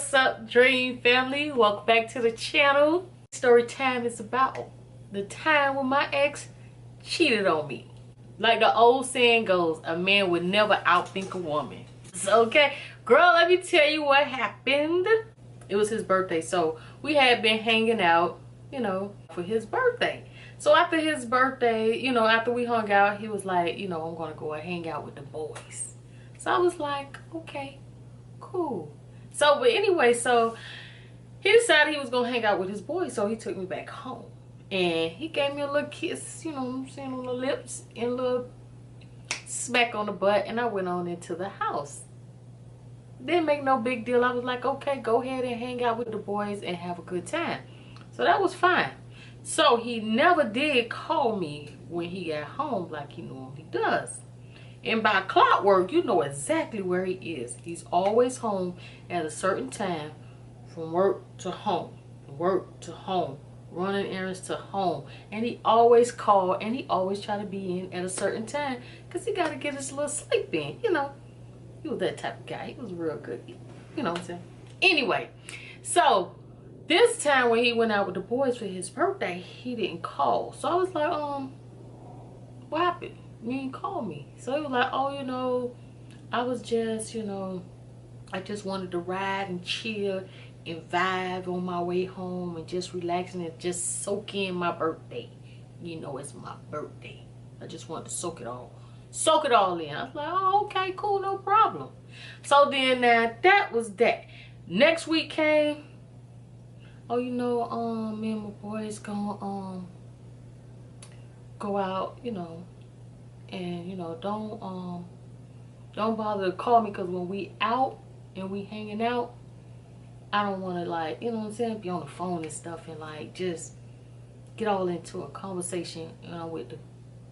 What's up, Dream Family? Welcome back to the channel. Story time is about the time when my ex cheated on me. Like the old saying goes, a man would never outthink a woman. So, okay, girl, let me tell you what happened. It was his birthday, so we had been hanging out, for his birthday. So after his birthday, after we hung out, he was like, I'm gonna go and hang out with the boys. So I was like, okay, cool. So, but anyway, so he decided he was gonna hang out with his boys, so he took me back home. And he gave me a little kiss, on the lips, and a little smack on the butt, and I went on into the house. Didn't make no big deal. I was like, okay, go ahead and hang out with the boys and have a good time. So that was fine. So he never did call me when he got home like he normally does. And by clockwork, you know exactly where he is. He's always home at a certain time, from work to home, running errands to home. And he always call, and he always try to be in at a certain time because he got to get his little sleep in, He was that type of guy. He was real good. You know what I'm saying? Anyway, so this time when he went out with the boys for his birthday, he didn't call. So I was like, what happened? You didn't call me. So he was like, oh, I was just, I just wanted to ride and chill and vibe on my way home and just relaxing and just soak in my birthday. It's my birthday. I just wanted to soak it all in. I was like, oh, okay, cool, no problem. So then that was that. Next week came. Oh, me and my boys gonna go out, and don't bother to call me, because when we out and we hanging out, I don't want to be on the phone and stuff and just get all into a conversation with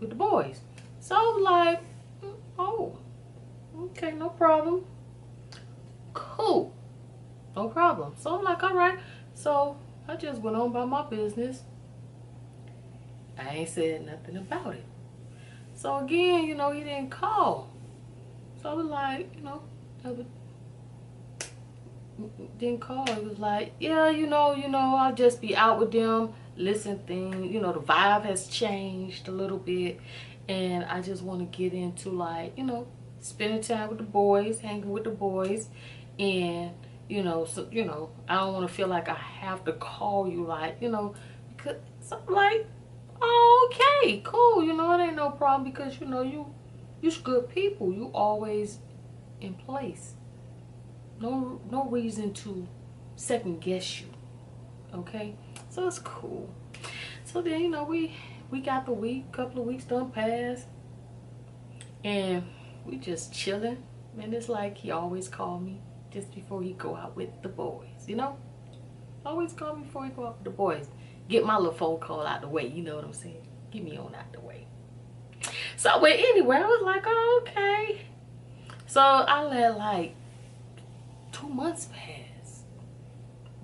the boys. So I was like, oh, okay, no problem, cool, no problem. So I'm like, all right. So I just went on by my business. I ain't said nothing about it. So again, he didn't call. So I was like, didn't call. He was like, yeah, I'll just be out with them, listen thing. The vibe has changed a little bit. And I just want to get into spending time with the boys, hanging with the boys. And, so, I don't want to feel like I have to call you, because so I'm like, oh, okay, cool, it ain't no problem, because you're good people. You always in place. No reason to second guess you. Okay, so it's cool. So then we got the couple of weeks done passed, and we just chilling. And it's like he always called me just before he go out with the boys. Always call me before he go out with the boys. Get my little phone call out the way, you know what I'm saying? Get me on out the way. So, but anyway, I was like, oh, okay. So I let 2 months pass.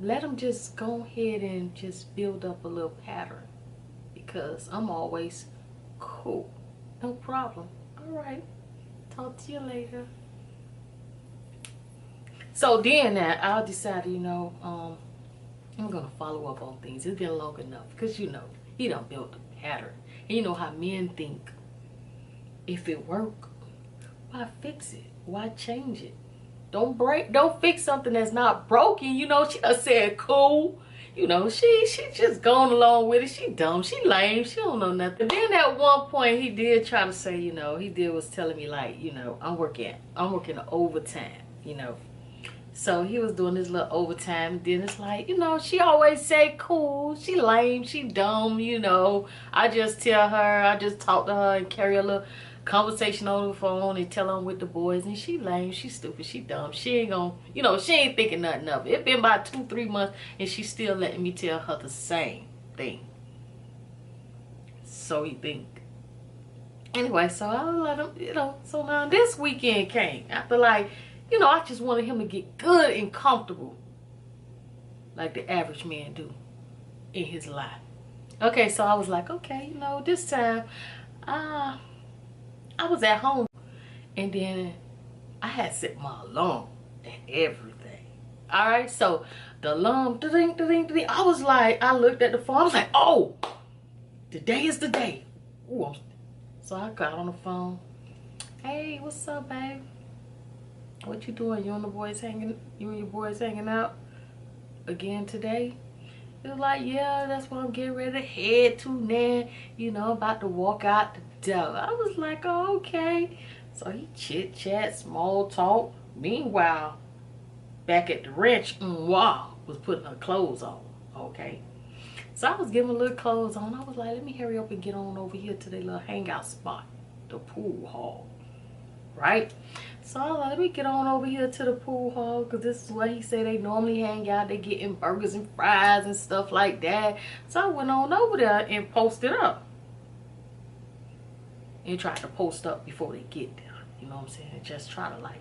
Let him just go ahead and just build up a little pattern, because I'm always cool. No problem. All right. Talk to you later. So then I decided, I'm gonna follow up on things. It's been long enough, because he done built a pattern. And you know how men think. If it work, why fix it? Why change it? Don't fix something that's not broken. She done said cool. She just going along with it. She dumb, she lame, she don't know nothing. Then at one point he did try to say, he was telling me I'm working overtime, So he was doing this little overtime. Then it's like, she always say cool, she lame, she dumb, I just talk to her and carry a little conversation on the phone and tell her I'm with the boys, and she lame, she stupid, she dumb, she ain't gonna, she ain't thinking nothing of it. It's been about 2-3 months and she's still letting me tell her the same thing. So he think. Anyway, so I let him, so now this weekend came after I just wanted him to get good and comfortable like the average man do in his life. Okay, so I was like, okay, this time I was at home, and then I had set my alarm and everything. All right, so the alarm, ding, ding, ding. I was like, I looked at the phone. I was like, oh, today is the day. Ooh, so I got on the phone. Hey, what's up, babe? What you doing? You and your boys hanging out again today? He was like, yeah, that's what I'm getting ready to head to now. You know, about to walk out the door. I was like, oh, okay. So he chit chat, small talk. Meanwhile, back at the ranch, wow, was putting her clothes on. Okay. So I was giving a little clothes on. I was like, let me hurry up and get on over here to their little hangout spot, the pool hall. Right? So I was like, let me get on over here to the pool hall, because this is where he said they normally hang out. They getting burgers and fries and stuff like that. So I went on over there and posted up. And tried to post up before they get there. You know what I'm saying? Just try to like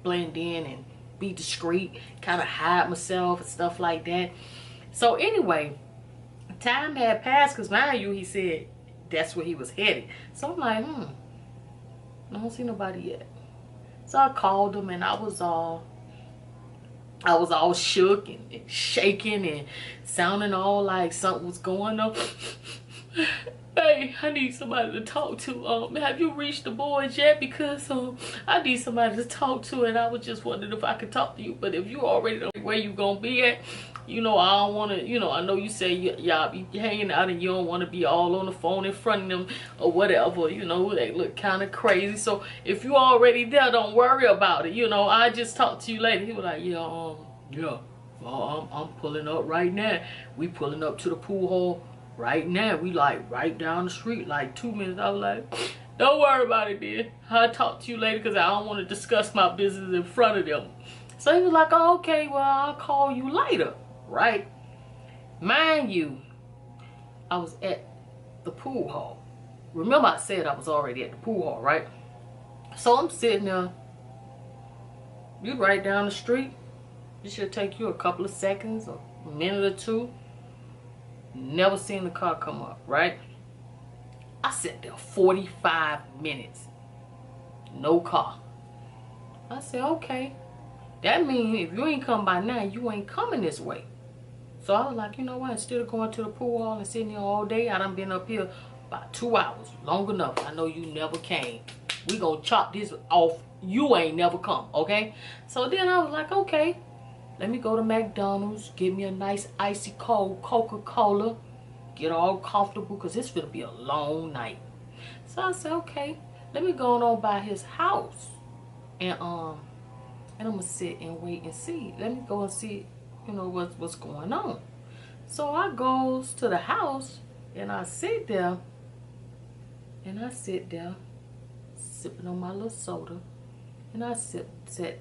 blend in and be discreet, kind of hide myself and stuff like that. So anyway, time had passed, because mind you, he said that's where he was headed. So I'm like, I don't see nobody yet. So I called him, and I was all shook and shaking and sounding all like something was going on. Hey, I need somebody to talk to. Have you reached the boys yet? Because I need somebody to talk to, and I was just wondering if I could talk to you. But if you already know where you gonna be at, you know, I don't want to, you know, I know you say y'all be hanging out and you don't want to be all on the phone in front of them or whatever, you know, they look kind of crazy. So if you already there, don't worry about it. You know, I just talk to you later. He was like, yeah, I'm pulling up right now. We pulling up to the pool hall right now. We like right down the street, like 2 minutes. I was like, don't worry about it, then. I'll talk to you later, because I don't want to discuss my business in front of them. So he was like, oh, okay, well, I'll call you later. Right? Mind you, I was at the pool hall. Remember I said I was already at the pool hall, right? So I'm sitting there. You right down the street. It should take you a couple of seconds or a minute or two. Never seen the car come up, right? I sat there 45 minutes. No car. I said, okay. That means if you ain't come by now, you ain't coming this way. So I was like, you know what, instead of going to the pool hall and sitting here all day, I done been up here about 2 hours, long enough. I know you never came. We gonna chop this off. You ain't never come, okay? So then I was like, okay, let me go to McDonald's, get me a nice icy cold Coca-Cola, get all comfortable, because it's gonna be a long night. So I said, okay, let me go on by his house, and I'm gonna sit and wait and see. Let me go and see, you know, what's going on. So I goes to the house, and I sit there sipping on my little soda, and I sat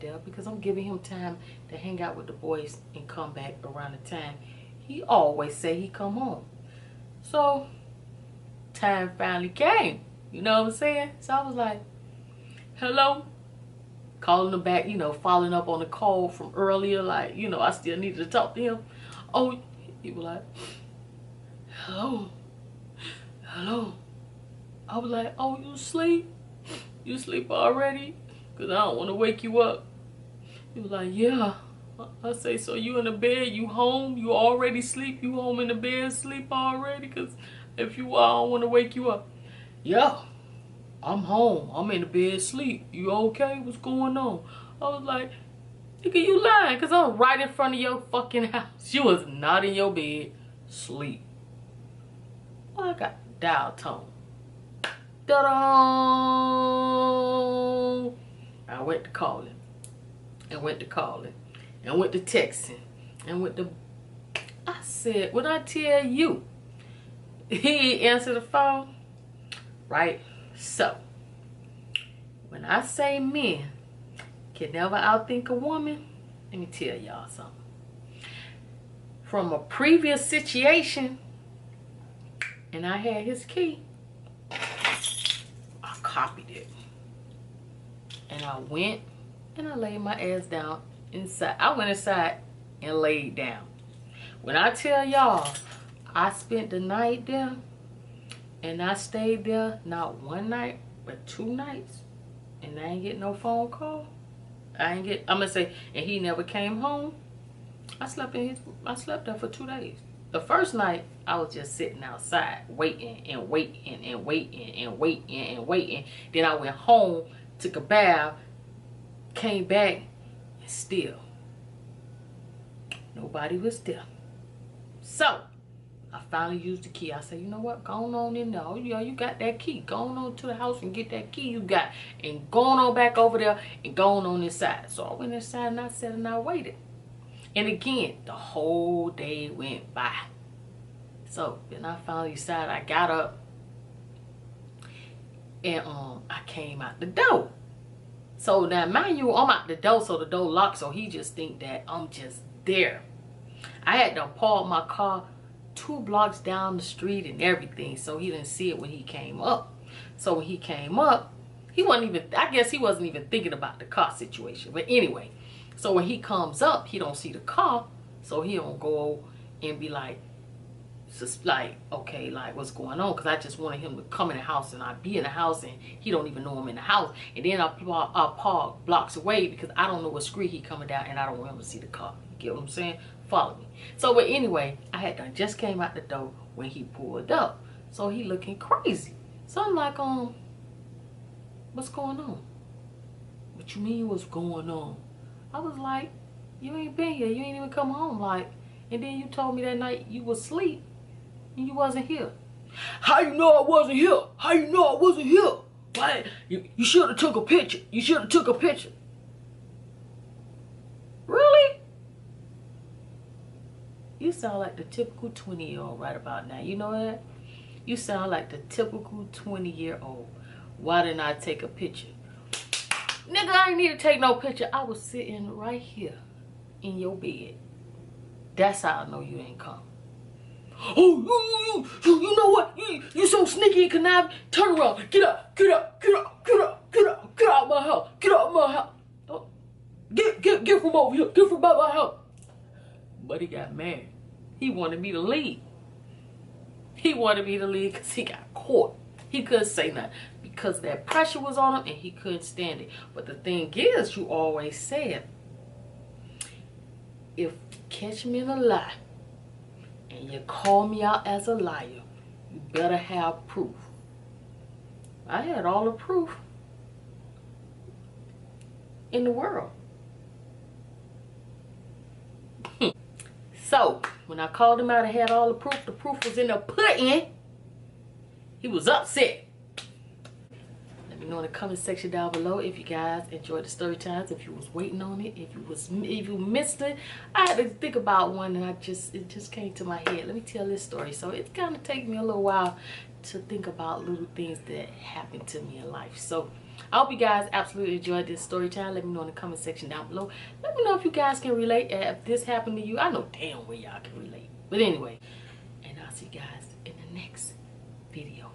there because I'm giving him time to hang out with the boys and come back around the time he always say he come home. So time finally came, you know what I'm saying? So I was like, hello, calling him back, you know, following up on the call from earlier, like, you know, I still needed to talk to him. Oh, he was like, hello. I was like, oh, you sleep? You sleep already? Because I don't want to wake you up. He was like, yeah. I say, so you in the bed? You home? You already sleep? You home in the bed sleep already? Because if you are, I don't want to wake you up. Yeah, I'm home. I'm in the bed sleep. You okay? What's going on? I was like, nigga, you lying, because I'm right in front of your fucking house. You was not in your bed sleep. Well, I got dial tone. Da-da! I went to calling. And went to calling. And went to texting. And went to... I said, what I tell you? He answered the phone. Right? So, when I say men can never outthink a woman, let me tell y'all something. From a previous situation, and I had his key, I copied it. And I went and I laid my ass down inside. I went inside and laid down. When I tell y'all, I spent the night there, and I stayed there not one night, but 2 nights, and I ain't get no phone call. I'm gonna say, and he never came home. I slept there for 2 days. The first night, I was just sitting outside, waiting and waiting and waiting and waiting and waiting. Then I went home, took a bath, came back, and still nobody was there. So I finally used the key. I said, you know what? Go on in there. You got that key. Go on to the house and get that key you got. And go on back over there and go on inside. So I went inside and I sat and I waited. And again, the whole day went by. So then I finally decided, I got up and I came out the door. So now mind you, I'm out the door, so the door locked, so he just think that I'm just there. I had to park my car 2 blocks down the street and everything, so he didn't see it when he came up. So when he came up, he wasn't even, I guess he wasn't even thinking about the car situation. But anyway, so when he comes up, he don't see the car, so he don't go and be like, okay, like what's going on? Because I just wanted him to come in the house and I be in the house and he don't even know I'm in the house. And then I park blocks away because I don't know what street he coming down and I don't want him to see the car. You get what I'm saying? Follow me. So but anyway, I just came out the door when he pulled up. So he looking crazy. So I'm like, what's going on? What you mean what's going on? I was like, you ain't been here. You ain't even come home. Like, and then you told me that night you was asleep and you wasn't here. How you know I wasn't here? How you know I wasn't here? Why? You should have took a picture. You should have took a picture. Really? You sound like the typical 20-year-old right about now. You know that? You sound like the typical 20-year-old. Why didn't I take a picture? Nigga, I ain't need to take no picture. I was sitting right here in your bed. That's how I know you ain't come. Oh, you know what? You so sneaky and conniving. Turn around. Get up. Get up. Get up. Get up. Get up. Get out of my house. Get out of my house. Don't, get from over here. Get from by my house. But he got mad. He wanted me to leave. He wanted me to leave because he got caught. He couldn't say nothing because that pressure was on him and he couldn't stand it. But the thing is, you always said, if you catch me in a lie and you call me out as a liar, you better have proof. I had all the proof in the world. So when I called him out and had all the proof was in the pudding. He was upset. Let me know in the comment section down below if you guys enjoyed the story times, if you was waiting on it, if you missed it. I had to think about one and it just came to my head. Let me tell this story. So it kind of takes me a little while to think about little things that happened to me in life. So I hope you guys absolutely enjoyed this story time. Let me know in the comment section down below. Let me know if you guys can relate. If this happened to you, I know damn well y'all can relate. But anyway, and I'll see you guys in the next video.